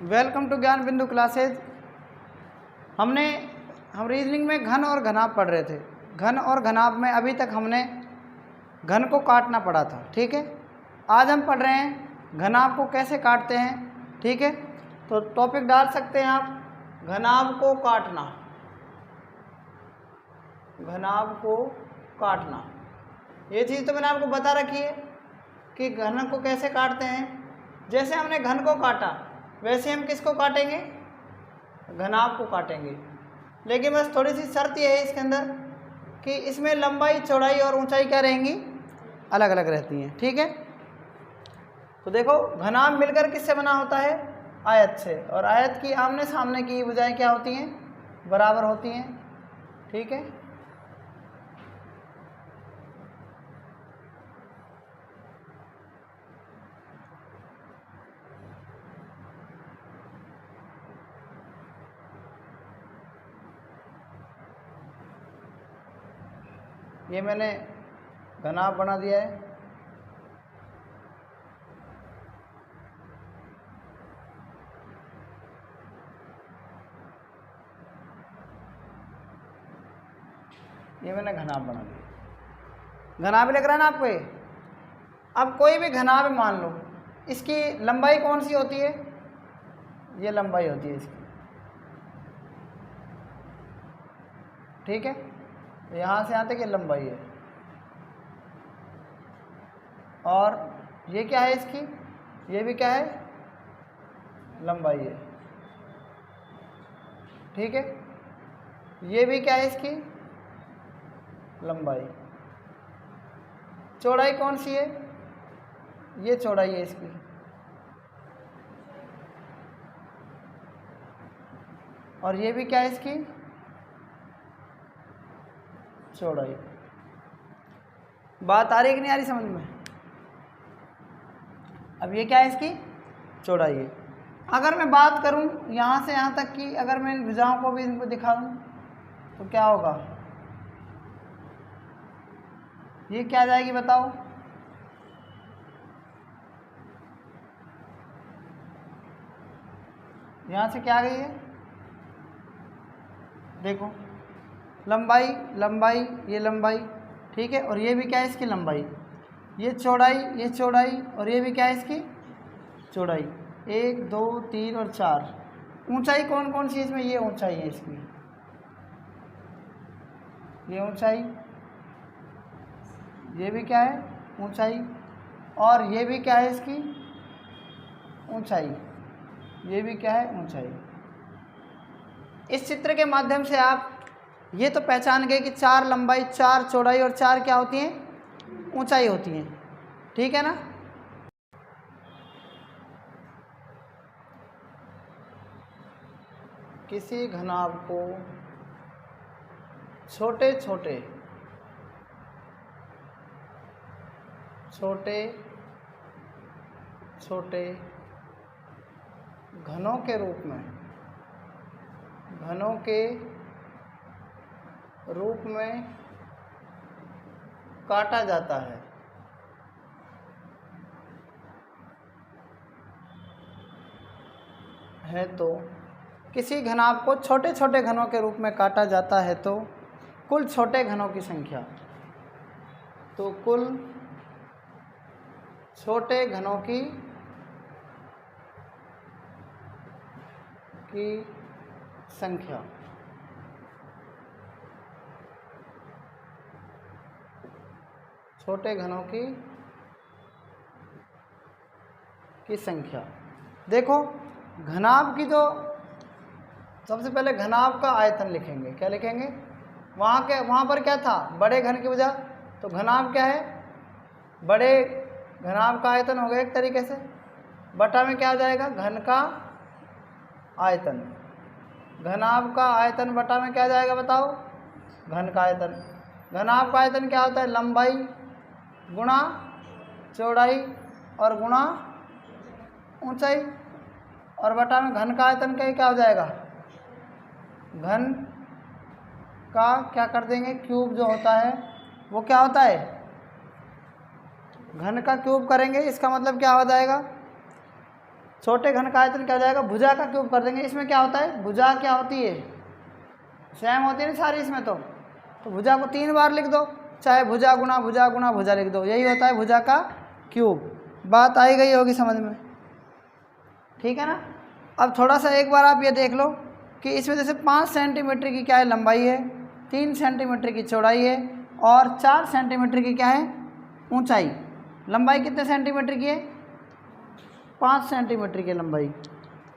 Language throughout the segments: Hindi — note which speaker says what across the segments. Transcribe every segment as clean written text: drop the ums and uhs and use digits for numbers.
Speaker 1: वेलकम टू ज्ञान बिंदु क्लासेज। हम रीजनिंग में घन और घनाभ पढ़ रहे थे। घन और घनाभ में अभी तक हमने घन को काटना पड़ा था, ठीक है। आज हम पढ़ रहे हैं घनाभ को कैसे काटते हैं, ठीक है। तो टॉपिक डाल सकते हैं आप, घनाभ को काटना। घनाभ को काटना, ये चीज़ तो मैंने आपको बता रखी है कि घन को कैसे काटते हैं। जैसे हमने घन को काटा वैसे हम किसको काटेंगे, घनाभ को काटेंगे। लेकिन बस थोड़ी सी शर्त यह है इसके अंदर कि इसमें लंबाई, चौड़ाई और ऊंचाई क्या रहेंगी, अलग अलग रहती हैं, ठीक है। तो देखो घनाभ मिलकर किससे बना होता है, आयत से। और आयत की आमने सामने की भुजाएं क्या होती हैं, बराबर होती हैं, ठीक है। ये मैंने घनाभ बना दिया है। ये मैंने घनाभ बना दिया। घनाभ लिख रहा है ना आपको ये। अब कोई भी घनाभ मान लो, इसकी लंबाई कौन सी होती है, ये लंबाई होती है इसकी, ठीक है। यहाँ से यहाँ तक ये लंबाई है। और ये क्या है इसकी, ये भी क्या है, लंबाई है, ठीक है। ये भी क्या है इसकी, लंबाई। चौड़ाई कौन सी है, ये चौड़ाई है इसकी। और ये भी क्या है इसकी, चौड़ाई। बात आ रही है कि नहीं आ रही समझ में। अब ये क्या है, इसकी चौड़ाई है। अगर मैं बात करूं यहाँ से यहाँ तक की, अगर मैं भुजाओं को भी इनको दिखा दूं तो क्या होगा, ये क्या आ जाएगी बताओ, यहाँ से क्या आ गई है, देखो लंबाई लंबाई, ये लंबाई, ठीक है। और ये भी क्या है इसकी लंबाई, ये चौड़ाई, ये चौड़ाई, और ये भी क्या है इसकी चौड़ाई। 1 2 3 और 4। ऊंचाई कौन कौन सी है इसमें, ये ऊंचाई है इसकी, ये ऊंचाई, ये भी क्या है ऊंचाई, और ये भी क्या है इसकी ऊंचाई, ये भी क्या है ऊंचाई। इस चित्र के माध्यम से आप ये तो पहचान गए कि 4 लंबाई, 4 चौड़ाई और 4 क्या होती हैं, ऊंचाई होती हैं, ठीक है ना। किसी घनाभ को छोटे छोटे छोटे छोटे घनों के रूप में, घनों के रूप में काटा जाता है तो किसी घनाभ को छोटे छोटे घनों के रूप में काटा जाता है तो कुल छोटे घनों की संख्या, तो कुल छोटे घनों की संख्या, छोटे घनों की संख्या। देखो घनाभ की तो सबसे पहले घनाभ का आयतन लिखेंगे। क्या लिखेंगे, वहाँ पर क्या था, बड़े घन की वजह, तो घनाभ क्या है, बड़े घनाभ का आयतन हो गया एक तरीके से, बटा में क्या आ जाएगा, घन का आयतन। घनाभ का आयतन बटा में क्या जाएगा बताओ, घन का आयतन। घनाभ का आयतन क्या होता है, लंबाई गुणा चौड़ाई और गुणा ऊंचाई, और बटा में घन का आयतन क्या हो जाएगा, घन का क्या कर देंगे, क्यूब जो होता है वो क्या होता है, घन का क्यूब करेंगे। इसका मतलब क्या हो जाएगा, छोटे घन का आयतन क्या हो जाएगा, भुजा का क्यूब कर देंगे। इसमें क्या होता है, भुजा क्या होती है, सेम होती है ना सारी इसमें, तो भुजा को 3 बार लिख दो, चाहे भुजा गुणा भुजा गुणा भुजा लिख दो, यही होता है भुजा का क्यूब। बात आई गई होगी समझ में, ठीक है ना। अब थोड़ा सा एक बार आप ये देख लो कि इसमें जैसे 5 सेंटीमीटर की क्या है लंबाई है, 3 सेंटीमीटर की चौड़ाई है और 4 सेंटीमीटर की क्या है ऊंचाई। लंबाई कितने सेंटीमीटर की है, 5 सेंटीमीटर की लंबाई।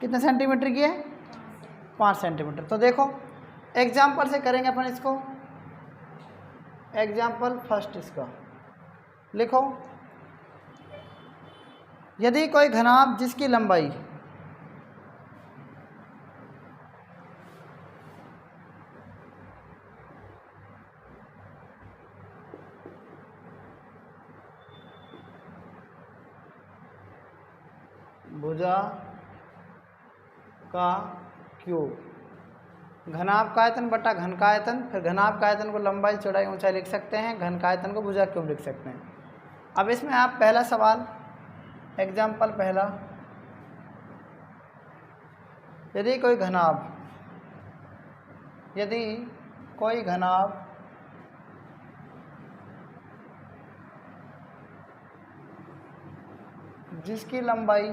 Speaker 1: कितने सेंटीमीटर की है, 5 सेंटीमीटर। तो देखो एग्जाम्पल से करेंगे अपन इसको। एग्जाम्पल फर्स्ट इसका लिखो, यदि कोई घनाभ जिसकी लंबाई भुजा का क्यूब, घनाभ का आयतन बटा घन का आयतन, फिर घनाभ का आयतन को लंबाई चौड़ाई ऊंचाई लिख सकते हैं, घन का आयतन को भुजा क्यूब लिख सकते हैं। अब इसमें आप पहला सवाल, एग्जाम्पल पहला, यदि कोई घनाभ जिसकी लंबाई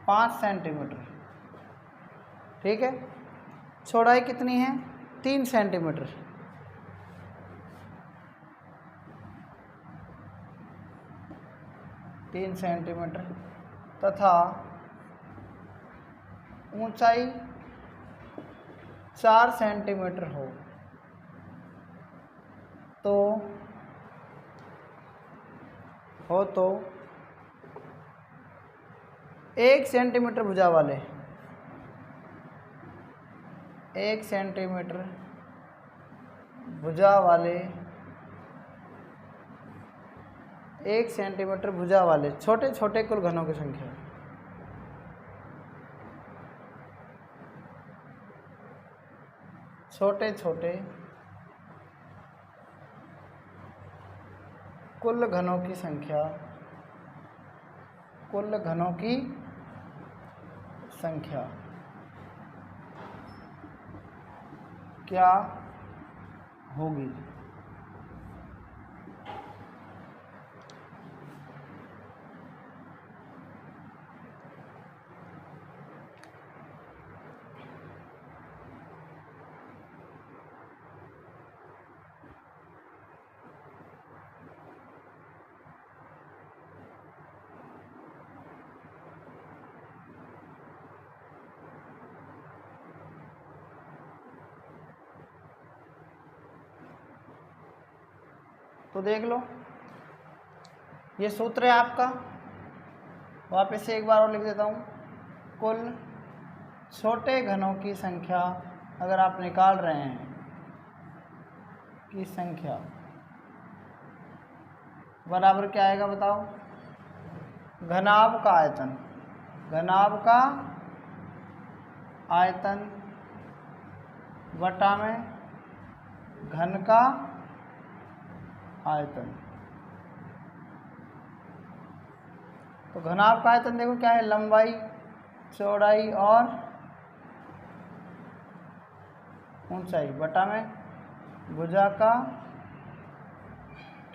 Speaker 1: 5 सेंटीमीटर, ठीक है, चौड़ाई कितनी है 3 सेंटीमीटर, तथा ऊंचाई 4 सेंटीमीटर हो, तो 1 सेंटीमीटर भुजा वाले, 1 सेंटीमीटर भुजा वाले, 1 सेंटीमीटर भुजा वाले छोटे छोटे कुल घनों की संख्या, छोटे छोटे कुल घनों की संख्या, कुल घनों की संख्या क्या होगी। तो देख लो ये सूत्र है आपका, वापस से एक बार और लिख देता हूँ। कुल छोटे घनों की संख्या अगर आप निकाल रहे हैं की संख्या बराबर क्या आएगा बताओ, घनाभ का आयतन, घनाभ का आयतन बटा में घन का आयतन। तो घनाभ का आयतन देखो क्या है, लंबाई चौड़ाई और ऊंचाई बटा में भुजा का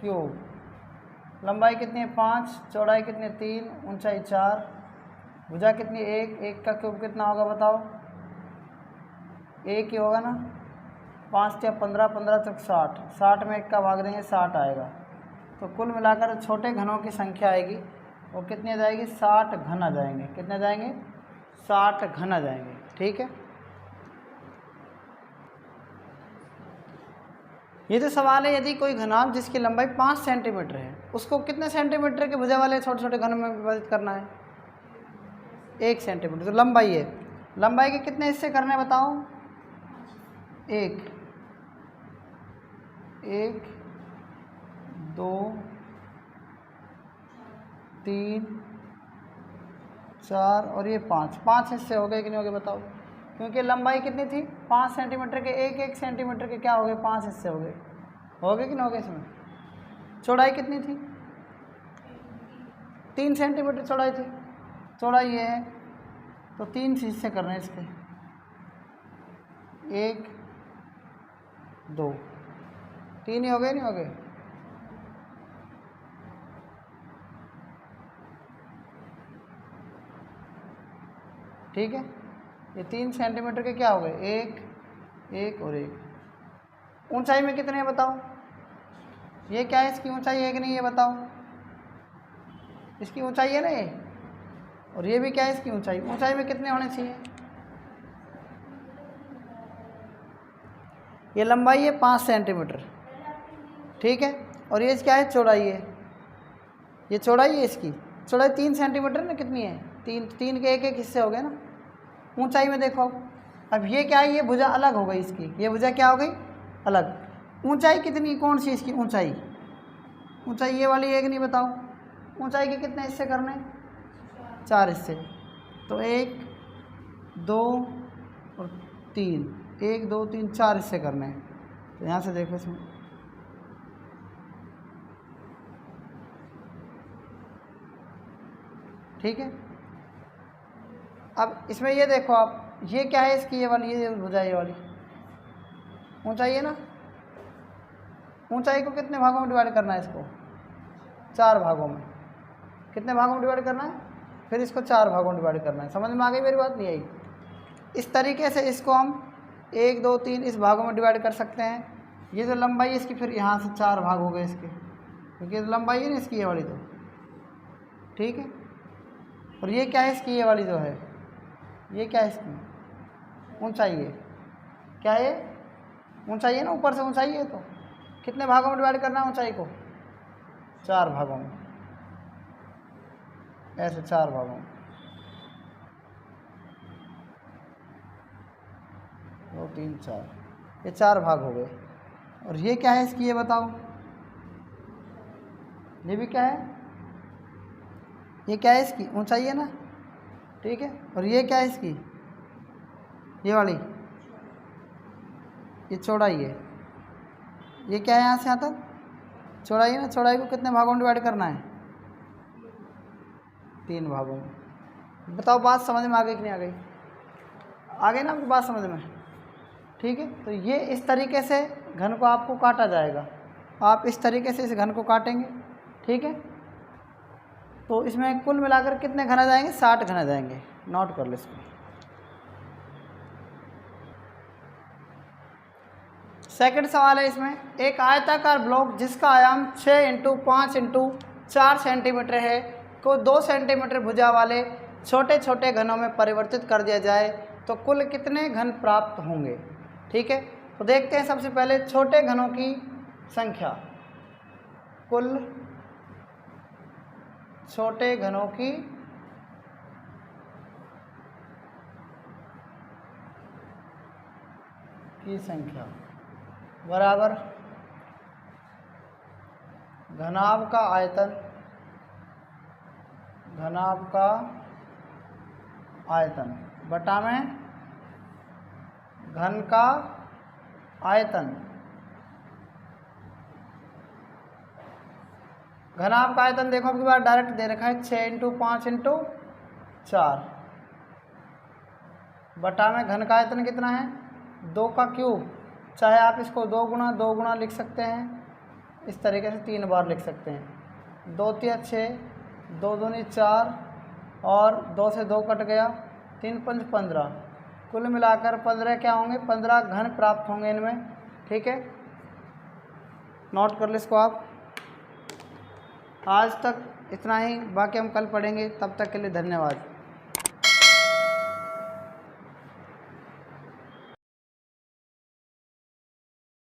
Speaker 1: क्यूब। लंबाई कितनी है 5, चौड़ाई कितनी है 3, ऊंचाई 4, भुजा कितनी 1, 1 का क्यूब कितना होगा बताओ, 1 ही होगा ना, 5 या 15, 15 तक 60, 60 में 1 का भाग देंगे 60 आएगा। तो कुल मिलाकर छोटे घनों की संख्या आएगी वो कितनी आ जाएगी, 60 घन आ जाएंगे। कितने आ जाएंगे, 60 घन आ जाएंगे, ठीक है। ये तो सवाल है, यदि कोई घनाभ जिसकी लंबाई 5 सेंटीमीटर है उसको कितने सेंटीमीटर के भुजा वाले छोटे छोटे घनों में विभाजित करना है, 1 सेंटीमीटर। तो लंबाई है, लंबाई के कितने हिस्से करने हैं बताओ, 1, 2, 3, 4 और ये 5 हिस्से हो गए कि नहीं हो गए बताओ, क्योंकि लंबाई कितनी थी 5 सेंटीमीटर के, 1 सेंटीमीटर के क्या हो गए 5 हिस्से हो गए। हो गए कि ना हो गए? इसमें चौड़ाई कितनी थी? 3 सेंटीमीटर चौड़ाई थी। चौड़ाई ये है तो 3 हिस्से करने हैं इसके, 1 2 3 ही हो गए, नहीं हो गए? ठीक है, ये 3 सेंटीमीटर के क्या हो गए? 1 और 1। ऊंचाई में कितने हैं बताओ? ये क्या है, इसकी ऊंचाई है कि नहीं ये बताओ? इसकी ऊंचाई है ना ये, और ये भी क्या है इसकी ऊंचाई। ऊंचाई में कितने होने चाहिए? ये लंबाई है 5 सेंटीमीटर, ठीक है, और ये क्या है? चौड़ाई है। ये चौड़ाई है, इसकी चौड़ाई 3 सेंटीमीटर ना, कितनी है? 3 के 1 हिस्से हो गए ना। ऊंचाई में देखो, अब ये क्या है? ये भुजा अलग हो गई इसकी, ये भुजा क्या हो गई? अलग। ऊंचाई कितनी, कौन सी इसकी ऊंचाई? ऊंचाई ये वाली है कि नहीं बताओ? ऊंचाई के कितने हिस्से करने? 4 हिस्से। तो 1 2 और 3, 1 2 3 4 हिस्से करने हैं। तो यहाँ से देखो इसमें, ठीक है। अब इसमें ये देखो आप, ये क्या है इसकी? ये वाली, ये भुजा ये वाली ऊंचाई है ना। ऊंचाई को कितने भागों में डिवाइड करना है? इसको 4 भागों में। कितने भागों में डिवाइड करना है? फिर इसको 4 भागों में डिवाइड करना है। समझ में आ गई मेरी बात? नहीं आई? इस तरीके से इसको हम 1 2 3 इस भागों में डिवाइड कर सकते हैं। ये जो लंबाई है इसकी, फिर यहाँ से 4 भाग हो गए इसके, क्योंकि लंबाई है ना इसकी ये वाली, तो ठीक है। और ये क्या है इसकी? ये वाली जो है, ये क्या है इसकी? ऊंचाई है। क्या है? ऊंचाई है ना, ऊपर से ऊंचाई है। तो कितने भागों में डिवाइड करना है ऊंचाई को? 4 भागों में, ऐसे 4 भागों में। 2 3 4, ये 4 भाग हो गए। और ये क्या है इसकी? ये बताओ, ये भी क्या है? ये क्या है इसकी? ऊंचाई है ना, ठीक है। और ये क्या है इसकी? ये वाली, ये चौड़ाई है। ये क्या है? यहाँ से यहाँ तक चौड़ाई है ना। चौड़ाई को कितने भागों में डिवाइड करना है? 3 भागों में। बताओ बात समझ में आ गई कि नहीं आ गई? आ गई ना आपकी बात समझ में? ठीक है। तो ये इस तरीके से घन को आपको काटा जाएगा। आप इस तरीके से इस घन को काटेंगे, ठीक है। तो इसमें कुल मिलाकर कितने घन आ जाएंगे? 60 घन आ जाएंगे। नोट कर लो इसको। सेकंड सवाल है इसमें, एक आयताकार ब्लॉक जिसका आयाम 6 × 5 × 4 सेंटीमीटर है को 2 सेंटीमीटर भुजा वाले छोटे छोटे घनों में परिवर्तित कर दिया जाए तो कुल कितने घन प्राप्त होंगे? ठीक है। तो देखते हैं सबसे पहले छोटे घनों की संख्या। कुल छोटे घनों की संख्या बराबर घनाभ का आयतन, घनाभ का आयतन बटा में घन का आयतन। घनाभ का आयतन देखो आपकी बार डायरेक्ट दे रखा है 6 × 5 × 4 बटा में घन का आयतन कितना है? 2 का क्यूब। चाहे आप इसको 2 गुणा लिख सकते हैं, इस तरीके से 3 बार लिख सकते हैं। 2 × 6, 2 दूनी 4 और 2 से 2 कट गया, 3 × 5 = 15। कुल मिलाकर 15 क्या होंगे? 15 घन प्राप्त होंगे इनमें, ठीक है। नोट कर लो इसको आप। आज तक इतना ही, बाकी हम कल पढ़ेंगे। तब तक के लिए धन्यवाद।